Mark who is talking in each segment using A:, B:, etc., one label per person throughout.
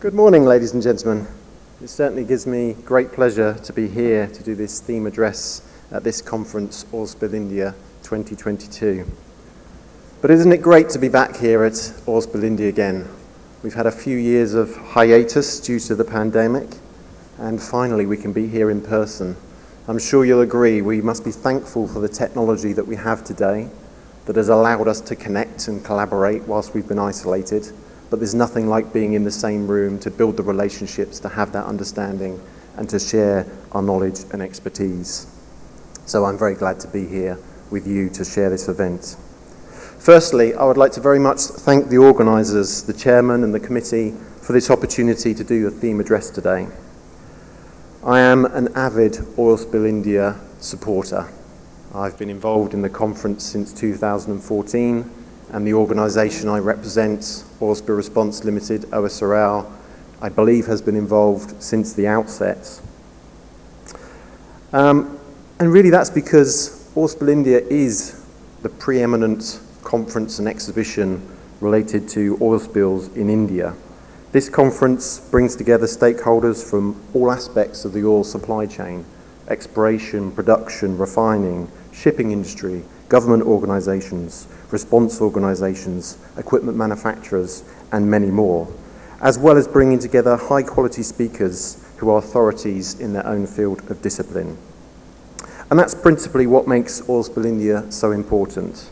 A: Good morning, ladies and gentlemen. It certainly gives me great pleasure to be here to do this theme address at this conference, Oil Spill India 2022. But isn't it great to be back here at Oil Spill India again? We've had a few years of hiatus due to the pandemic, and finally we can be here in person. I'm sure you'll agree we must be thankful for the technology that we have today that has allowed us to connect and collaborate whilst we've been isolated. But there's nothing like being in the same room to build the relationships, to have that understanding, and to share our knowledge and expertise. So I'm very glad to be here with you to share this event. Firstly, I would like to very much thank the organisers, the chairman and the committee, for this opportunity to do a theme address today. I am an avid Oil Spill India supporter. I've been involved in the conference since 2014, and the organisation I represent, Oil Spill Response Limited, OSRL, I believe has been involved since the outset. And really that's because Oil Spill India is the preeminent conference and exhibition related to oil spills in India. This conference brings together stakeholders from all aspects of the oil supply chain: exploration, production, refining, shipping industry, government organisations, response organisations, equipment manufacturers, and many more, as well as bringing together high-quality speakers who are authorities in their own field of discipline. And that's principally what makes Oil Spill India so important: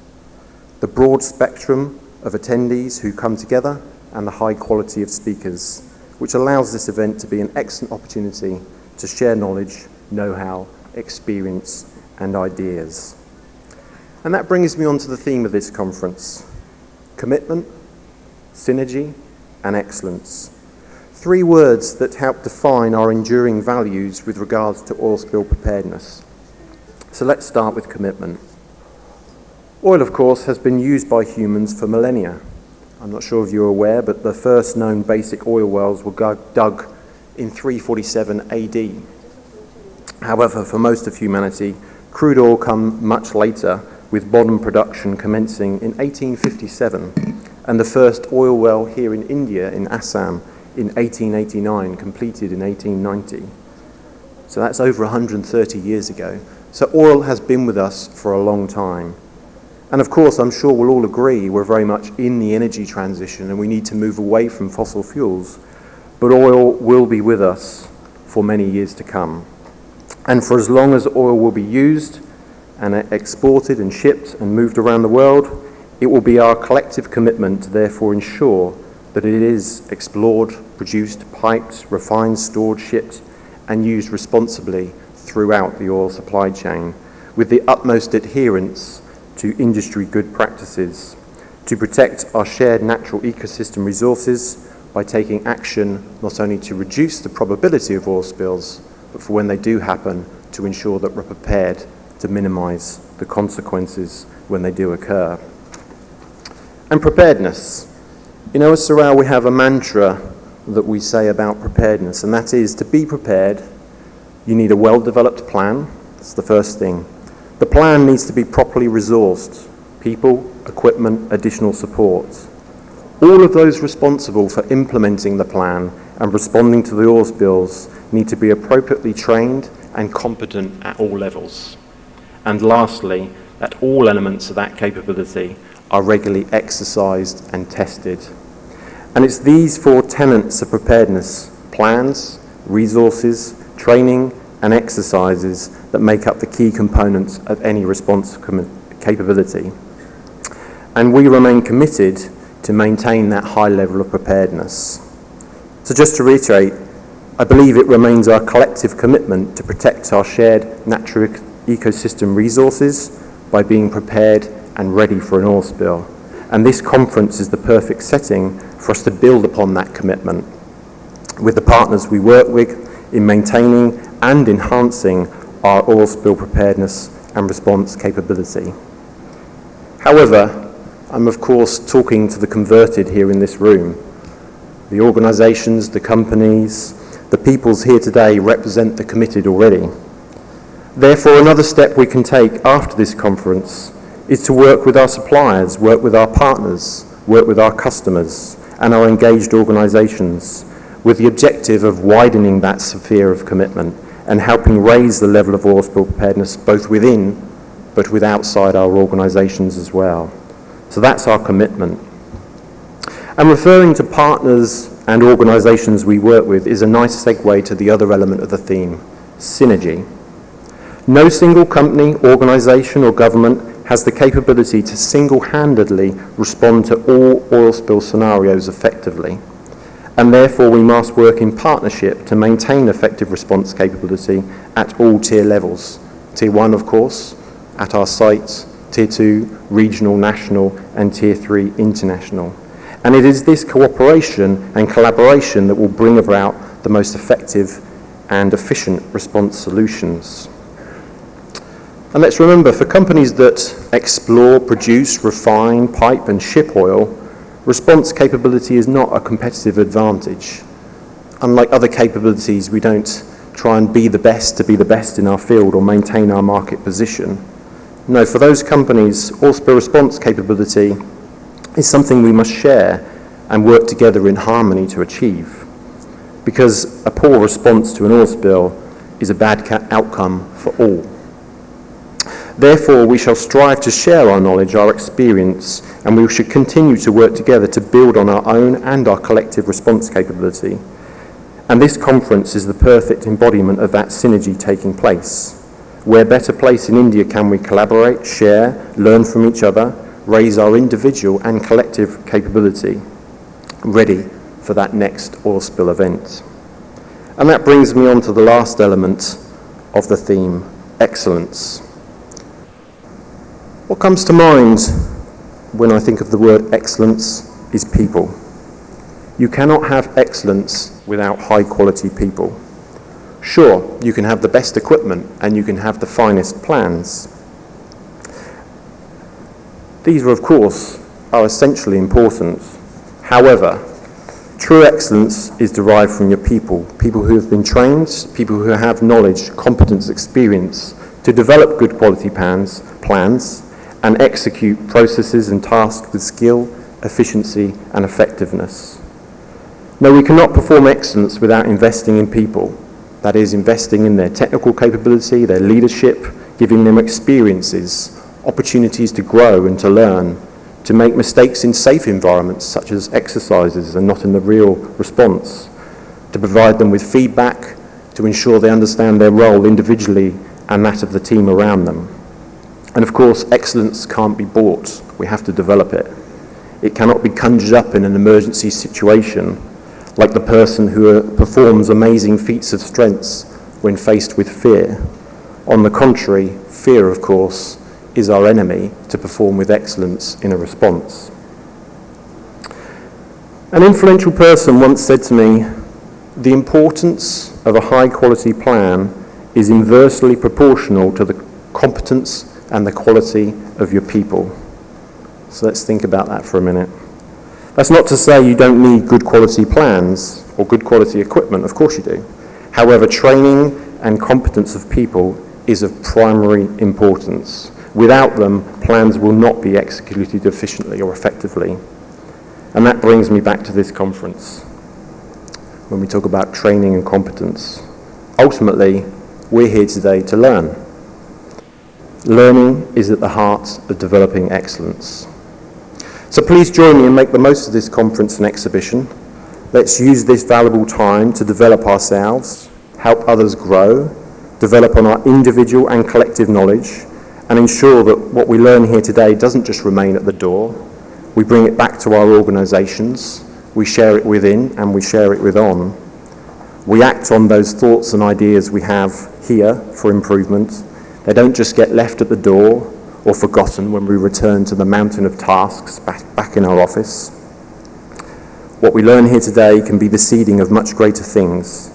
A: the broad spectrum of attendees who come together and the high quality of speakers, which allows this event to be an excellent opportunity to share knowledge, know-how, experience, and ideas. And that brings me on to the theme of this conference: commitment, synergy, and excellence. Three words that help define our enduring values with regards to oil spill preparedness. So let's start with commitment. Oil, of course, has been used by humans for millennia. I'm not sure if you're aware, but the first known basic oil wells were dug in 347 AD. However, for most of humanity, crude oil came much later, with modern production commencing in 1857, and the first oil well here in India, in Assam, in 1889, completed in 1890. So that's over 130 years ago. So oil has been with us for a long time. And of course, I'm sure we'll all agree we're very much in the energy transition and we need to move away from fossil fuels, but oil will be with us for many years to come. And for as long as oil will be used and exported and shipped and moved around the world, it will be our collective commitment to therefore ensure that it is explored, produced, piped, refined, stored, shipped, and used responsibly throughout the oil supply chain, with the utmost adherence to industry good practices, to protect our shared natural ecosystem resources by taking action not only to reduce the probability of oil spills, but for when they do happen, to ensure that we're prepared to minimise the consequences when they do occur. And preparedness. In OSRL we have a mantra that we say about preparedness, and that is, to be prepared, you need a well-developed plan. That's the first thing. The plan needs to be properly resourced: people, equipment, additional support. All of those responsible for implementing the plan and responding to the oil spills need to be appropriately trained and competent at all levels. And lastly, that all elements of that capability are regularly exercised and tested. And it's these four tenets of preparedness: plans, resources, training, and exercises that make up the key components of any response capability. And we remain committed to maintain that high level of preparedness. So just to reiterate, I believe it remains our collective commitment to protect our shared natural ecosystem resources by being prepared and ready for an oil spill. And this conference is the perfect setting for us to build upon that commitment with the partners we work with in maintaining and enhancing our oil spill preparedness and response capability. However, I'm of course talking to the converted here in this room. The organisations, the companies, the peoples here today represent the committed already. Therefore, another step we can take after this conference is to work with our suppliers, work with our partners, work with our customers and our engaged organisations with the objective of widening that sphere of commitment and helping raise the level of oil spill preparedness both within but with outside our organisations as well. So that's our commitment. And referring to partners and organisations we work with is a nice segue to the other element of the theme, synergy. No single company, organisation or government has the capability to single-handedly respond to all oil spill scenarios effectively. And therefore we must work in partnership to maintain effective response capability at all tier levels. Tier 1, of course, at our sites, Tier 2, regional, national, and Tier 3, international. And it is this cooperation and collaboration that will bring about the most effective and efficient response solutions. And let's remember, for companies that explore, produce, refine, pipe, and ship oil, response capability is not a competitive advantage. Unlike other capabilities, we don't try and be the best to be the best in our field or maintain our market position. No, for those companies, oil spill response capability is something we must share and work together in harmony to achieve. Because a poor response to an oil spill is a bad outcome for all. Therefore, we shall strive to share our knowledge, our experience, and we should continue to work together to build on our own and our collective response capability. And this conference is the perfect embodiment of that synergy taking place. Where better place in India can we collaborate, share, learn from each other, raise our individual and collective capability, ready for that next oil spill event. And that brings me on to the last element of the theme, excellence. What comes to mind when I think of the word excellence is people. You cannot have excellence without high quality people. Sure, you can have the best equipment and you can have the finest plans. These are, of course, are essentially important. However, true excellence is derived from your people who have been trained, people who have knowledge, competence, experience to develop good quality plans and execute processes and tasks with skill, efficiency and effectiveness. No, we cannot perform excellence without investing in people. That is, investing in their technical capability, their leadership, giving them experiences, opportunities to grow and to learn, to make mistakes in safe environments such as exercises and not in the real response, to provide them with feedback, to ensure they understand their role individually and that of the team around them. And of course, excellence can't be bought. We have to develop it. It cannot be conjured up in an emergency situation, like the person who performs amazing feats of strength when faced with fear. On the contrary, fear, of course, is our enemy to perform with excellence in a response. An influential person once said to me, the importance of a high-quality plan is inversely proportional to the competence and the quality of your people. So let's think about that for a minute. That's not to say you don't need good quality plans or good quality equipment, of course you do. However, training and competence of people is of primary importance. Without them, plans will not be executed efficiently or effectively. And that brings me back to this conference, when we talk about training and competence. Ultimately, we're here today to learn. Learning is at the heart of developing excellence. So please join me and make the most of this conference and exhibition. Let's use this valuable time to develop ourselves, help others grow, develop on our individual and collective knowledge, and ensure that what we learn here today doesn't just remain at the door. We bring it back to our organisations, we share it within, and we share it with on. We act on those thoughts and ideas we have here for improvement. They don't just get left at the door or forgotten when we return to the mountain of tasks back in our office. What we learn here today can be the seeding of much greater things,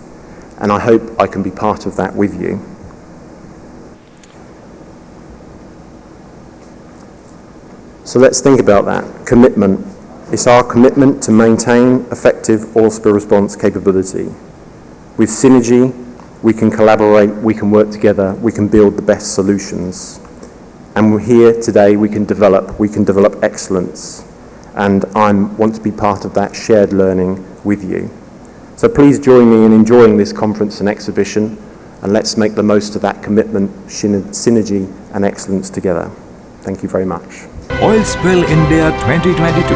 A: and I hope I can be part of that with you. So let's think about that. Commitment. It's our commitment to maintain effective oil spill response capability. With synergy, we can collaborate, we can work together, we can build the best solutions. And we're here today, we can develop excellence. And I want to be part of that shared learning with you. So please join me in enjoying this conference and exhibition, and let's make the most of that commitment, synergy and excellence together. Thank you very much.
B: Oil Spill India 2022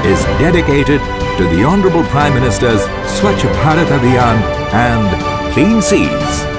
B: is dedicated to the Honourable Prime Minister's Swachh Bharat Abhiyan and Clean Seas.